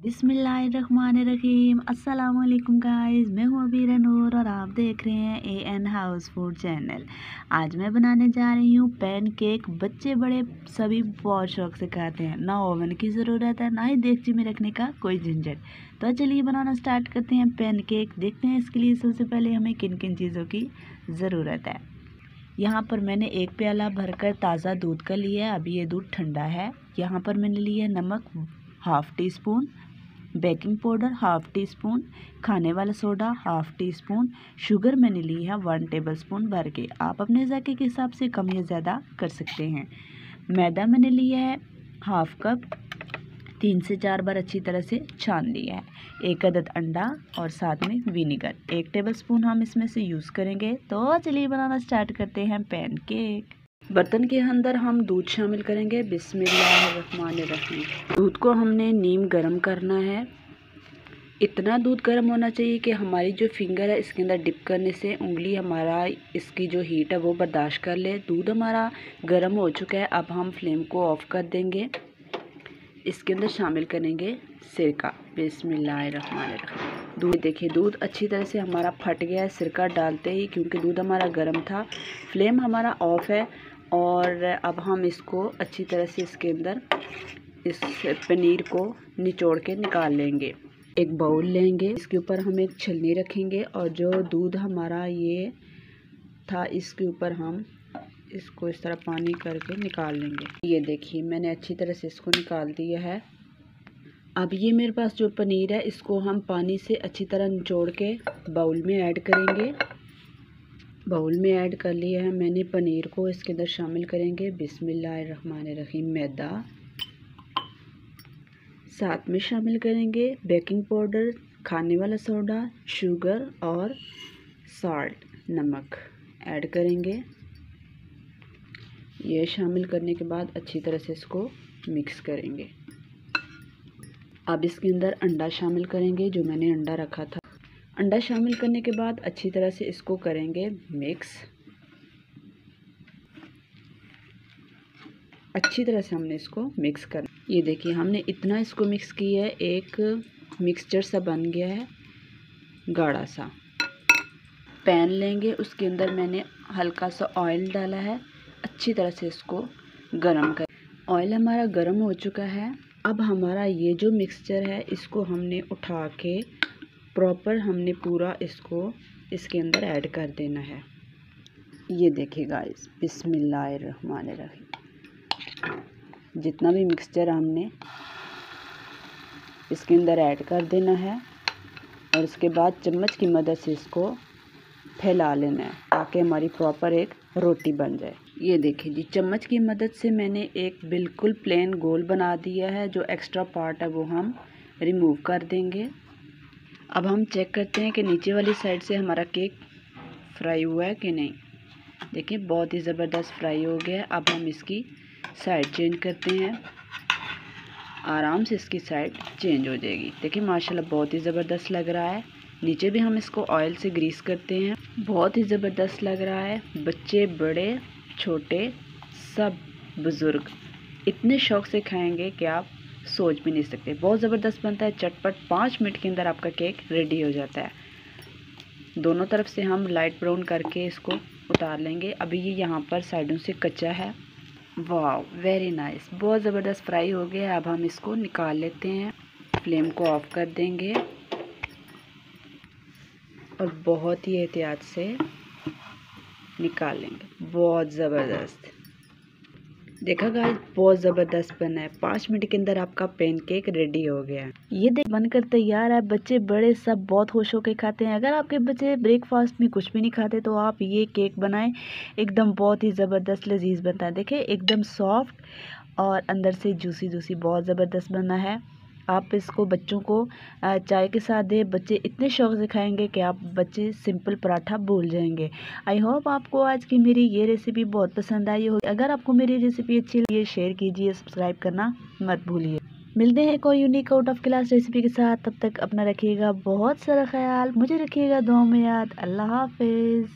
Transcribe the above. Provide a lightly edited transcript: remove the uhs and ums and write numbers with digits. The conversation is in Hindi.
बिस्मिल्लाहिर्रहमानिर्रहीम। अस्सलाम वालेकुम गाइस, मैं हूँ अबीरा नूर और आप देख रहे हैं एएन हाउस फूड चैनल। आज मैं बनाने जा रही हूँ पैनकेक। बच्चे बड़े सभी बहुत शौक से खाते हैं। ना ओवन की ज़रूरत है, ना ही देगची में रखने का कोई झंझट। तो चलिए बनाना स्टार्ट करते हैं पैनकेक। देखते हैं इसके लिए सबसे पहले हमें किन किन चीज़ों की ज़रूरत है। यहाँ पर मैंने 1 प्याला भरकर ताज़ा दूध का लिया है। अभी ये दूध ठंडा है। यहाँ पर मैंने लिया नमक 1/2 tea spoon, baking powder 1/2 tea spoon, खाने वाला सोडा 1/2 टी स्पून, शुगर मैंने ली है 1 टेबलस्पून भर के। आप अपने जायके के हिसाब से कम या ज़्यादा कर सकते हैं। मैदा मैंने लिया है 1/2 कप, 3 से 4 बार अच्छी तरह से छान लिया है। 1 अदद अंडा और साथ में विनेगर 1 टेबलस्पून हम इसमें से यूज़ करेंगे। तो चलिए बनाना स्टार्ट करते हैं पैनकेक। बर्तन के अंदर हम दूध शामिल करेंगे। बिस्मिल्लाहिर्रहमानिर्रहीम। दूध को हमने नीम गरम करना है। इतना दूध गर्म होना चाहिए कि हमारी जो फिंगर है इसके अंदर डिप करने से उंगली हमारा इसकी जो हीट है वो बर्दाश्त कर ले। दूध हमारा गर्म हो चुका है। अब हम फ्लेम को ऑफ कर देंगे। इसके अंदर शामिल करेंगे सिरका। बिस्मिल्लाहिर्रहमानिर्रहीम। दूध देखिए, दूध अच्छी तरह से हमारा फट गया है सिरका डालते ही, क्योंकि दूध हमारा गर्म था। फ्लेम हमारा ऑफ है और अब हम इसको अच्छी तरह से इसके अंदर इस पनीर को निचोड़ के निकाल लेंगे। एक बाउल लेंगे, इसके ऊपर हम एक छलनी रखेंगे और जो दूध हमारा ये था इसके ऊपर हम इसको इस तरह पानी करके निकाल लेंगे। ये देखिए, मैंने अच्छी तरह से इसको निकाल दिया है। अब ये मेरे पास जो पनीर है इसको हम पानी से अच्छी तरह निचोड़ के बाउल में ऐड करेंगे। बाउल में ऐड कर लिया है मैंने पनीर को। इसके अंदर शामिल करेंगे बिस्मिल्लाहिर्रहमानिर्रहीम मैदा, साथ में शामिल करेंगे बेकिंग पाउडर, खाने वाला सोडा, शुगर और सॉल्ट नमक ऐड करेंगे। ये शामिल करने के बाद अच्छी तरह से इसको मिक्स करेंगे। अब इसके अंदर अंडा शामिल करेंगे, जो मैंने अंडा रखा था। अंडा शामिल करने के बाद अच्छी तरह से इसको करेंगे मिक्स। अच्छी तरह से हमने इसको मिक्स करना। ये देखिए, हमने इतना इसको मिक्स किया है, एक मिक्सचर सा बन गया है गाढ़ा सा। पैन लेंगे, उसके अंदर मैंने हल्का सा ऑयल डाला है। अच्छी तरह से इसको गरम कर। ऑयल हमारा गरम हो चुका है। अब हमारा ये जो मिक्सचर है इसको हमने उठा के प्रॉपर हमने पूरा इसको इसके अंदर ऐड कर देना है। ये देखिए गाइस, बिस्मिल्लाहिर्रहमानिर्रहीम। जितना भी मिक्सचर हमने इसके अंदर ऐड कर देना है और उसके बाद चम्मच की मदद से इसको फैला लेना है ताकि हमारी प्रॉपर एक रोटी बन जाए। ये देखिए जी, चम्मच की मदद से मैंने एक बिल्कुल प्लेन गोल बना दिया है। जो एक्स्ट्रा पार्ट है वो हम रिमूव कर देंगे। अब हम चेक करते हैं कि नीचे वाली साइड से हमारा केक फ्राई हुआ है कि नहीं। देखिए, बहुत ही ज़बरदस्त फ्राई हो गया है। अब हम इसकी साइड चेंज करते हैं। आराम से इसकी साइड चेंज हो जाएगी। देखिए माशाल्लाह बहुत ही ज़बरदस्त लग रहा है। नीचे भी हम इसको ऑयल से ग्रीस करते हैं। बहुत ही ज़बरदस्त लग रहा है। बच्चे बड़े छोटे सब बुज़ुर्ग इतने शौक़ से खाएंगे कि आप सोच भी नहीं सकते। बहुत ज़बरदस्त बनता है, चटपट। 5 मिनट के अंदर आपका केक रेडी हो जाता है। दोनों तरफ से हम लाइट ब्राउन करके इसको उतार लेंगे। अभी ये यहाँ पर साइडों से कच्चा है। वाह, वेरी नाइस, बहुत ज़बरदस्त फ्राई हो गया। अब हम इसको निकाल लेते हैं। फ्लेम को ऑफ कर देंगे और बहुत ही एहतियात से निकाल लेंगे। बहुत ज़बरदस्त, देखा गाइस, बहुत ज़बरदस्त बना है। 5 मिनट के अंदर आपका पैनकेक रेडी हो गया। ये देख बनकर तैयार है। बच्चे बड़े सब बहुत खुश होकर खाते हैं। अगर आपके बच्चे ब्रेकफास्ट में कुछ भी नहीं खाते तो आप ये केक बनाएं, एकदम बहुत ही ज़बरदस्त लजीज बनता है। देखें, एकदम सॉफ्ट और अंदर से जूसी जूसी, बहुत ज़बरदस्त बना है। आप इसको बच्चों को चाय के साथ दें, बच्चे इतने शौक़ से खाएंगे कि आप बच्चे सिंपल पराठा भूल जाएंगे। आई होप आपको आज की मेरी ये रेसिपी बहुत पसंद आई होगी। अगर आपको मेरी रेसिपी अच्छी लगी शेयर कीजिए, सब्सक्राइब करना मत भूलिए। मिलते हैं कोई unique out of class recipe के साथ। तब तक अपना रखिएगा बहुत सारा ख्याल, मुझे रखिएगा दुआ में याद। अल्लाह हाफिज़।